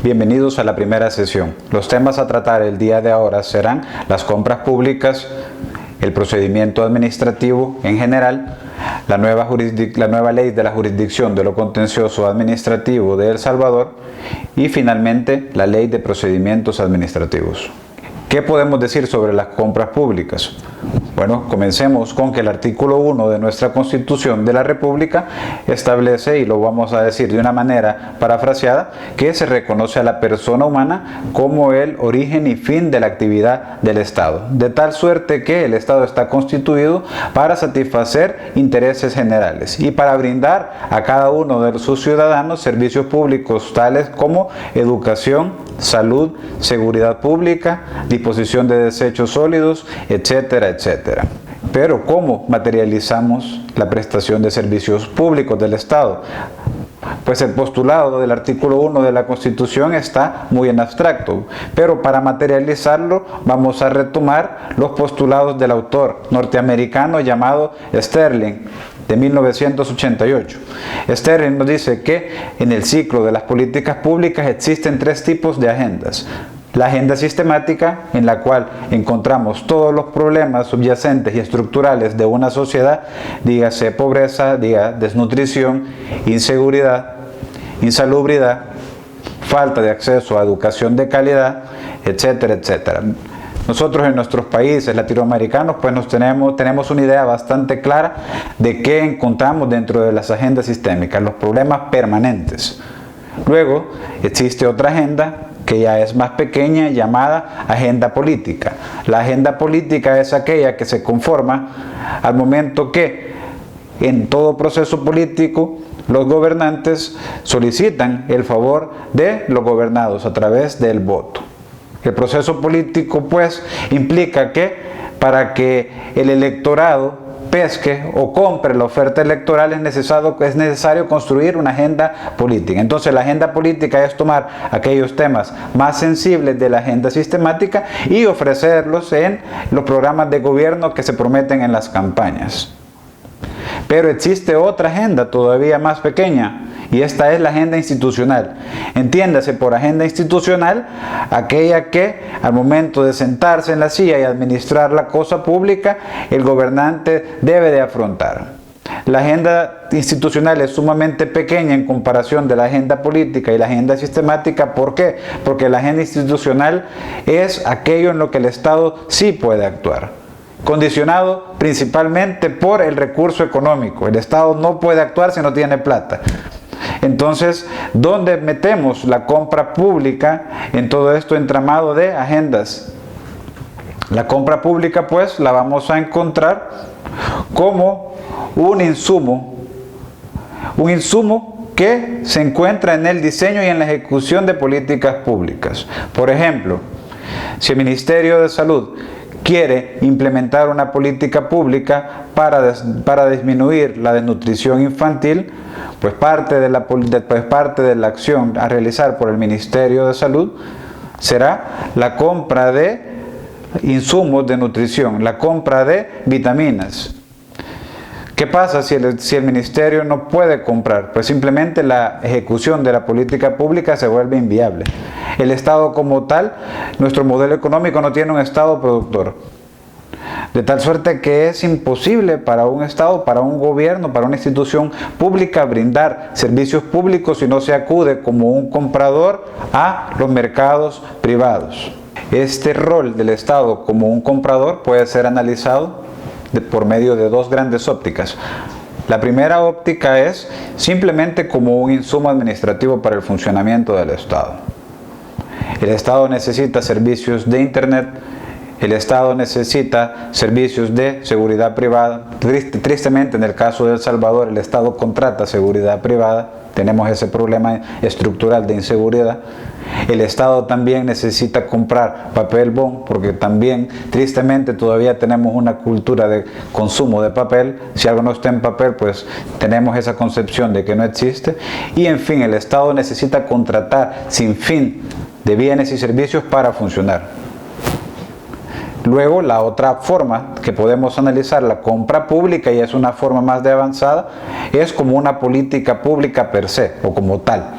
Bienvenidos a la primera sesión. Los temas a tratar el día de ahora serán las compras públicas, el procedimiento administrativo en general, la nueva ley de la jurisdicción de lo contencioso administrativo de El Salvador y finalmente la ley de procedimientos administrativos. ¿Qué podemos decir sobre las compras públicas? Bueno, comencemos con que el artículo 1 de nuestra Constitución de la República establece, y lo vamos a decir de una manera parafraseada, que se reconoce a la persona humana como el origen y fin de la actividad del Estado, de tal suerte que el Estado está constituido para satisfacer intereses generales y para brindar a cada uno de sus ciudadanos servicios públicos tales como educación, salud, seguridad pública, disposición de desechos sólidos, etcétera, etcétera. Pero ¿cómo materializamos la prestación de servicios públicos del Estado? Pues el postulado del artículo 1 de la Constitución está muy en abstracto, pero para materializarlo vamos a retomar los postulados del autor norteamericano llamado Sterling, de 1988. Sterling nos dice que en el ciclo de las políticas públicas existen tres tipos de agendas. La agenda sistemática, en la cual encontramos todos los problemas subyacentes y estructurales de una sociedad, dígase pobreza, desnutrición, inseguridad, insalubridad, falta de acceso a educación de calidad, etcétera, etcétera. Nosotros en nuestros países latinoamericanos pues tenemos una idea bastante clara de qué encontramos dentro de las agendas sistémicas, los problemas permanentes. Luego existe otra agenda que ya es más pequeña, llamada agenda política. La agenda política es aquella que se conforma al momento que en todo proceso político los gobernantes solicitan el favor de los gobernados a través del voto. El proceso político pues implica que para que el electorado pesque o compre la oferta electoral es necesario construir una agenda política. Entonces la agenda política es tomar aquellos temas más sensibles de la agenda sistemática y ofrecerlos en los programas de gobierno que se prometen en las campañas. Pero existe otra agenda todavía más pequeña, y esta es la agenda institucional. Entiéndase por agenda institucional aquella que al momento de sentarse en la silla y administrar la cosa pública, el gobernante debe de afrontar. La agenda institucional es sumamente pequeña en comparación de la agenda política y la agenda sistemática. ¿Por qué? Porque la agenda institucional es aquello en lo que el Estado sí puede actuar, condicionado principalmente por el recurso económico. El Estado no puede actuar si no tiene plata. Entonces, ¿dónde metemos la compra pública en todo esto entramado de agendas? La compra pública, pues, la vamos a encontrar como un insumo que se encuentra en el diseño y en la ejecución de políticas públicas. Por ejemplo, si el Ministerio de Salud quiere implementar una política pública para disminuir la desnutrición infantil, pues parte de la acción a realizar por el Ministerio de Salud será la compra de insumos de nutrición, la compra de vitaminas. ¿Qué pasa si el ministerio no puede comprar? Pues simplemente la ejecución de la política pública se vuelve inviable. El Estado como tal, nuestro modelo económico no tiene un Estado productor. De tal suerte que es imposible para un Estado, para un gobierno, para una institución pública brindar servicios públicos si no se acude como un comprador a los mercados privados. Este rol del Estado como un comprador puede ser analizado por medio de dos grandes ópticas. La primera óptica es simplemente como un insumo administrativo para el funcionamiento del Estado. El Estado necesita servicios de Internet, el Estado necesita servicios de seguridad privada. Tristemente, en el caso de El Salvador, el Estado contrata seguridad privada. Tenemos ese problema estructural de inseguridad. El Estado también necesita comprar papel bond, porque también, tristemente, todavía tenemos una cultura de consumo de papel. Si algo no está en papel, pues tenemos esa concepción de que no existe. Y en fin, el Estado necesita contratar sin fin de bienes y servicios para funcionar. Luego, la otra forma que podemos analizar la compra pública, y es una forma más de avanzada, es como una política pública per se o como tal.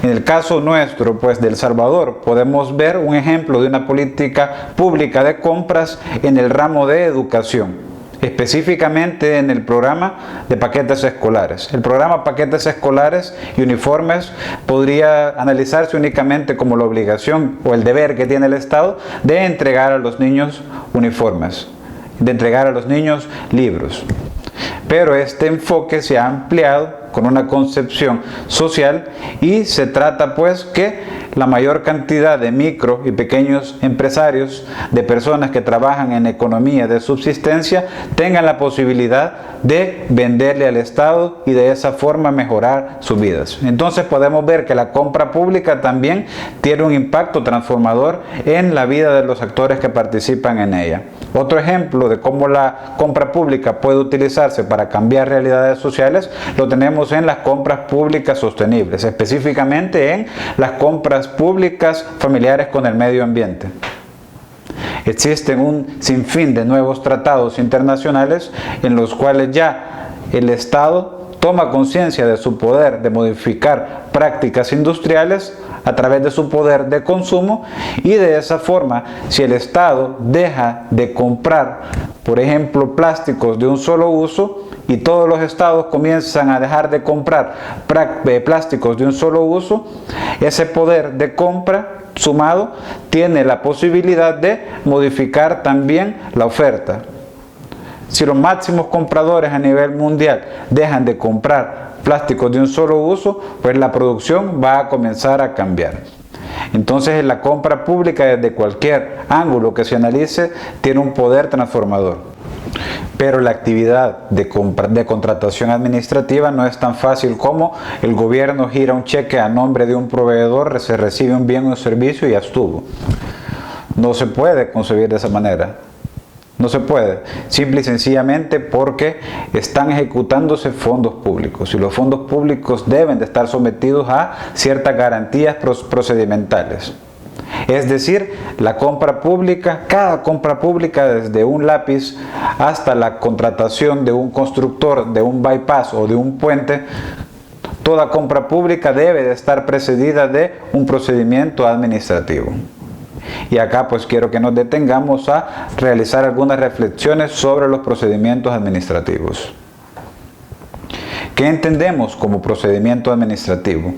En el caso nuestro, pues de El Salvador, podemos ver un ejemplo de una política pública de compras en el ramo de educación, específicamente en el programa de paquetes escolares. El programa paquetes escolares y uniformes podría analizarse únicamente como la obligación o el deber que tiene el Estado de entregar a los niños uniformes, de entregar a los niños libros. Pero este enfoque se ha ampliado con una concepción social y se trata pues que la mayor cantidad de micro y pequeños empresarios, de personas que trabajan en economía de subsistencia, tengan la posibilidad de venderle al Estado y de esa forma mejorar sus vidas. Entonces podemos ver que la compra pública también tiene un impacto transformador en la vida de los actores que participan en ella. Otro ejemplo de cómo la compra pública puede utilizarse para cambiar realidades sociales lo tenemos en las compras públicas sostenibles, específicamente en las compras públicas familiares con el medio ambiente. Existen un sinfín de nuevos tratados internacionales en los cuales ya el Estado toma conciencia de su poder de modificar prácticas industriales a través de su poder de consumo, y de esa forma, si el Estado deja de comprar, por ejemplo, plásticos de un solo uso, y todos los estados comienzan a dejar de comprar plásticos de un solo uso, ese poder de compra sumado tiene la posibilidad de modificar también la oferta. Si los máximos compradores a nivel mundial dejan de comprar plásticos de un solo uso, pues la producción va a comenzar a cambiar. Entonces la compra pública, desde cualquier ángulo que se analice, tiene un poder transformador. Pero la actividad de contratación administrativa no es tan fácil como el gobierno gira un cheque a nombre de un proveedor, se recibe un bien o un servicio y ya estuvo. No se puede concebir de esa manera. No se puede, simple y sencillamente porque están ejecutándose fondos públicos y los fondos públicos deben de estar sometidos a ciertas garantías procedimentales. Es decir, la compra pública, cada compra pública, desde un lápiz hasta la contratación de un constructor de un bypass o de un puente, toda compra pública debe de estar precedida de un procedimiento administrativo. Y acá pues quiero que nos detengamos a realizar algunas reflexiones sobre los procedimientos administrativos. ¿Qué entendemos como procedimiento administrativo?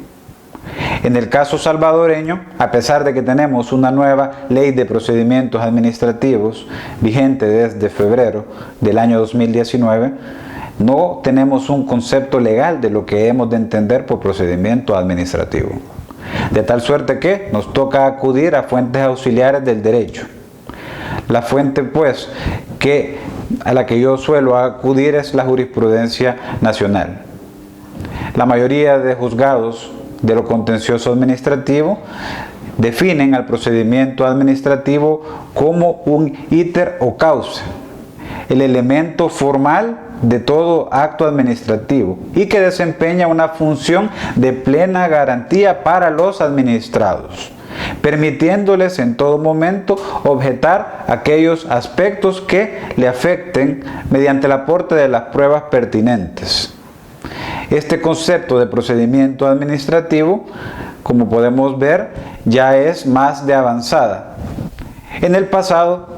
En el caso salvadoreño, a pesar de que tenemos una nueva ley de procedimientos administrativos vigente desde febrero del año 2019, no tenemos un concepto legal de lo que hemos de entender por procedimiento administrativo. De tal suerte que nos toca acudir a fuentes auxiliares del derecho. La fuente pues a la que yo suelo acudir es la jurisprudencia nacional. La mayoría de juzgados de lo contencioso administrativo definen al procedimiento administrativo como un íter o causa, el elemento formal de todo acto administrativo y que desempeña una función de plena garantía para los administrados, permitiéndoles en todo momento objetar aquellos aspectos que le afecten mediante el aporte de las pruebas pertinentes. Este concepto de procedimiento administrativo, como podemos ver, ya es más de avanzada. En el pasado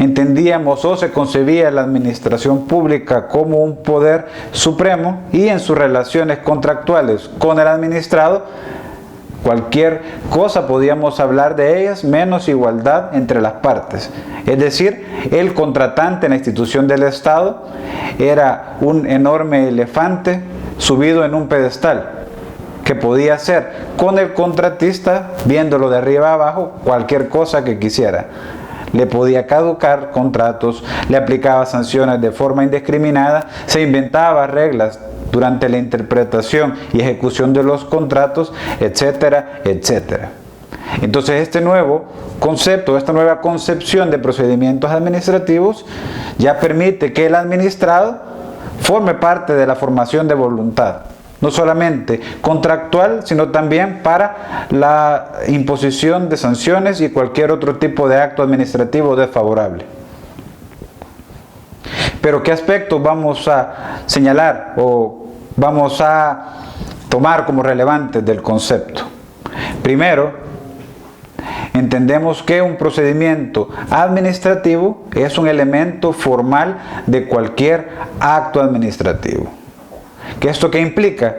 entendíamos o se concebía la administración pública como un poder supremo y en sus relaciones contractuales con el administrado, cualquier cosa podíamos hablar de ellas menos igualdad entre las partes. Es decir, el contratante en la institución del Estado era un enorme elefante subido en un pedestal que podía hacer con el contratista, viéndolo de arriba a abajo, cualquier cosa que quisiera. Le podía caducar contratos, le aplicaba sanciones de forma indiscriminada, se inventaba reglas durante la interpretación y ejecución de los contratos, etcétera, etcétera. Entonces este nuevo concepto, esta nueva concepción de procedimientos administrativos ya permite que el administrado forme parte de la formación de voluntad, no solamente contractual, sino también para la imposición de sanciones y cualquier otro tipo de acto administrativo desfavorable. Pero ¿qué aspectos vamos a señalar o vamos a tomar como relevantes del concepto? Primero, entendemos que un procedimiento administrativo es un elemento formal de cualquier acto administrativo. ¿Esto qué implica?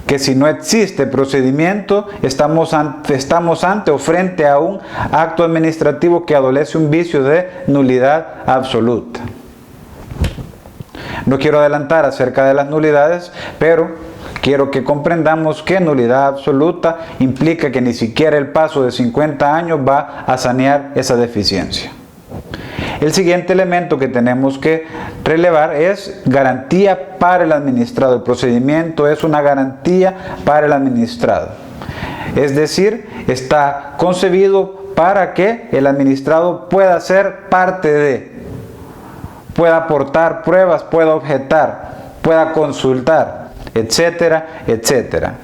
Que si no existe procedimiento, estamos ante o frente a un acto administrativo que adolece un vicio de nulidad absoluta. No quiero adelantar acerca de las nulidades, pero quiero que comprendamos que nulidad absoluta implica que ni siquiera el paso de 50 años va a sanear esa deficiencia. El siguiente elemento que tenemos que relevar es garantía para el administrado. El procedimiento es una garantía para el administrado. Es decir, está concebido para que el administrado pueda ser parte de, pueda aportar pruebas, pueda objetar, pueda consultar, etcétera, etcétera.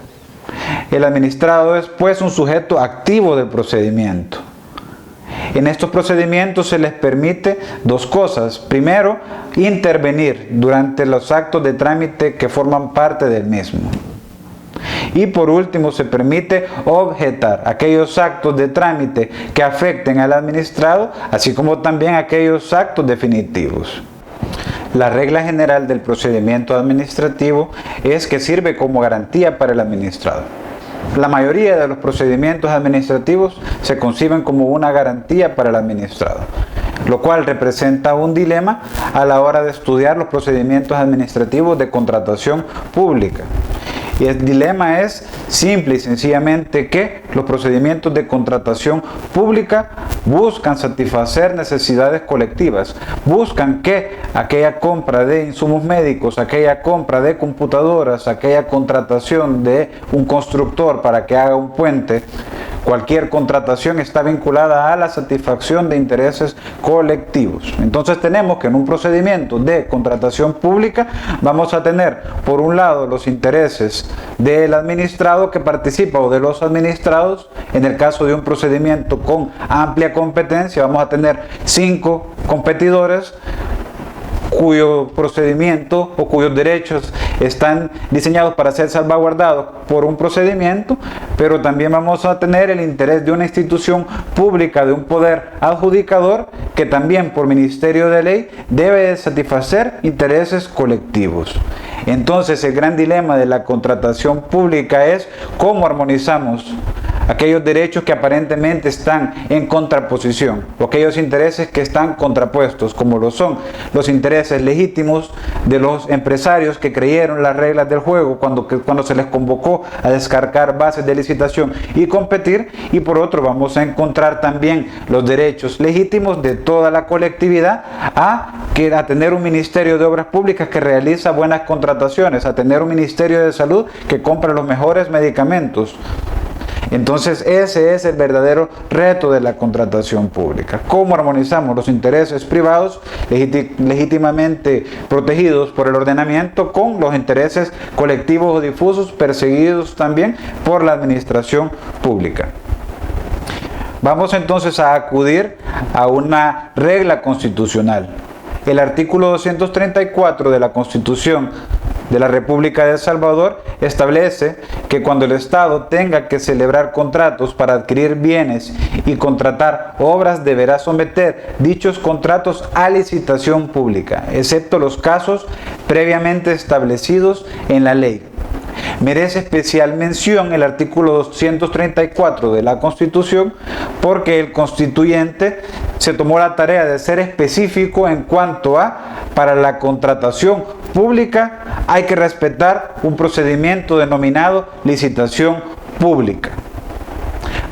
El administrado es pues un sujeto activo del procedimiento. En estos procedimientos se les permite dos cosas. Primero, intervenir durante los actos de trámite que forman parte del mismo. Y por último, se permite objetar aquellos actos de trámite que afecten al administrado, así como también aquellos actos definitivos. La regla general del procedimiento administrativo es que sirve como garantía para el administrado. La mayoría de los procedimientos administrativos se conciben como una garantía para el administrado, lo cual representa un dilema a la hora de estudiar los procedimientos administrativos de contratación pública. Y el dilema es simple y sencillamente que los procedimientos de contratación pública buscan satisfacer necesidades colectivas, buscan que aquella compra de insumos médicos, aquella compra de computadoras, aquella contratación de un constructor para que haga un puente, cualquier contratación está vinculada a la satisfacción de intereses colectivos. Entonces tenemos que en un procedimiento de contratación pública vamos a tener por un lado los intereses del administrado que participa o de los administrados. En el caso de un procedimiento con amplia competencia vamos a tener 5 competidores cuyo procedimiento o cuyos derechos están diseñados para ser salvaguardados por un procedimiento, pero también vamos a tener el interés de una institución pública, de un poder adjudicador, que también por ministerio de ley debe satisfacer intereses colectivos. Entonces el gran dilema de la contratación pública es cómo armonizamos aquellos derechos que aparentemente están en contraposición, o aquellos intereses que están contrapuestos, como lo son los intereses legítimos de los empresarios que creyeron las reglas del juego cuando se les convocó a descargar bases de licitación y competir, y por otro vamos a encontrar también los derechos legítimos de toda la colectividad a tener un ministerio de obras públicas que realiza buenas contrataciones, a tener un ministerio de salud que compra los mejores medicamentos. Entonces ese es el verdadero reto de la contratación pública. ¿Cómo armonizamos los intereses privados legítimamente protegidos por el ordenamiento con los intereses colectivos o difusos perseguidos también por la administración pública? Vamos entonces a acudir a una regla constitucional. El artículo 234 de la Constitución de la República de El Salvador establece que cuando el Estado tenga que celebrar contratos para adquirir bienes y contratar obras, deberá someter dichos contratos a licitación pública, excepto los casos previamente establecidos en la ley. Merece especial mención el artículo 234 de la Constitución porque el constituyente se tomó la tarea de ser específico en cuanto a, para la contratación pública hay que respetar un procedimiento denominado licitación pública.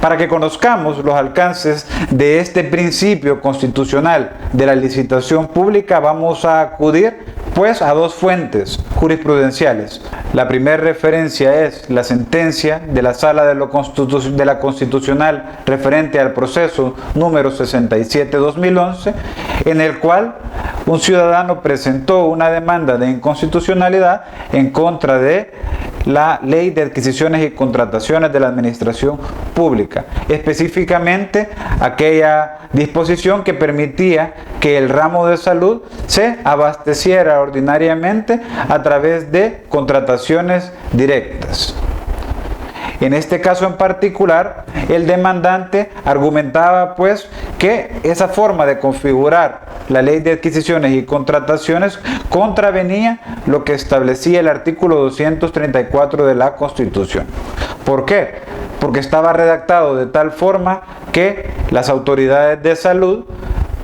Para que conozcamos los alcances de este principio constitucional de la licitación pública, vamos a acudir pues a dos fuentes jurisprudenciales. La primera referencia es la sentencia de la Sala de la Constitucional referente al proceso número 67/2011, en el cual un ciudadano presentó una demanda de inconstitucionalidad en contra de la Ley de Adquisiciones y Contrataciones de la Administración Pública, específicamente aquella disposición que permitía que el ramo de salud se abasteciera ordinariamente a través de contrataciones directas. En este caso en particular, el demandante argumentaba pues que esa forma de configurar la ley de adquisiciones y contrataciones contravenía lo que establecía el artículo 234 de la Constitución. ¿Por qué? Porque estaba redactado de tal forma que las autoridades de salud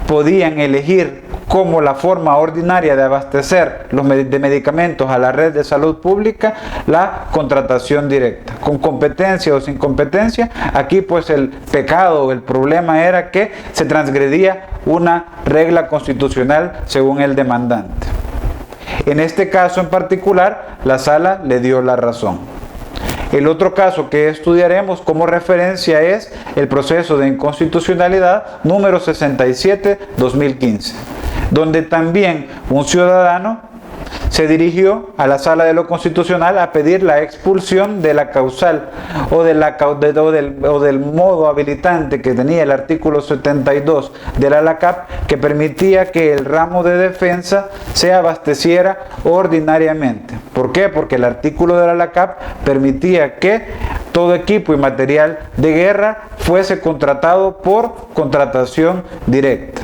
podían elegir como la forma ordinaria de abastecer de medicamentos a la red de salud pública la contratación directa, con competencia o sin competencia. Aquí pues el pecado, el problema era que se transgredía una regla constitucional según el demandante. En este caso en particular, la sala le dio la razón. El otro caso que estudiaremos como referencia es el proceso de inconstitucionalidad número 67-2015, donde también un ciudadano se dirigió a la Sala de lo Constitucional a pedir la expulsión de la causal o del modo habilitante que tenía el artículo 72 de la LACAP, que permitía que el ramo de defensa se abasteciera ordinariamente. ¿Por qué? Porque el artículo de la LACAP permitía que todo equipo y material de guerra fuese contratado por contratación directa.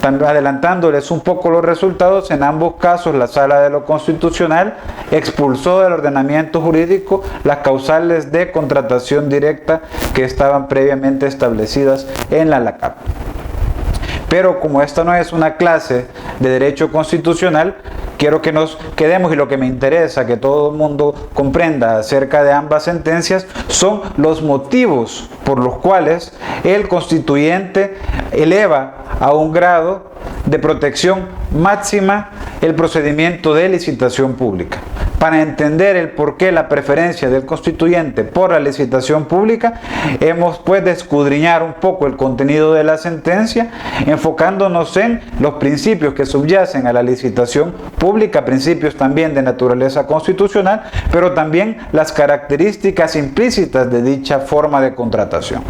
Adelantándoles un poco los resultados, en ambos casos la Sala de lo Constitucional expulsó del ordenamiento jurídico las causales de contratación directa que estaban previamente establecidas en la LACAP. Pero como esta no es una clase de derecho constitucional, quiero que nos quedemos, y lo que me interesa que todo el mundo comprenda acerca de ambas sentencias son los motivos por los cuales el constituyente eleva a un grado de protección máxima el procedimiento de licitación pública. Para entender el porqué la preferencia del constituyente por la licitación pública, hemos pues de escudriñar un poco el contenido de la sentencia, enfocándonos en los principios que subyacen a la licitación pública, principios también de naturaleza constitucional, pero también las características implícitas de dicha forma de contratación.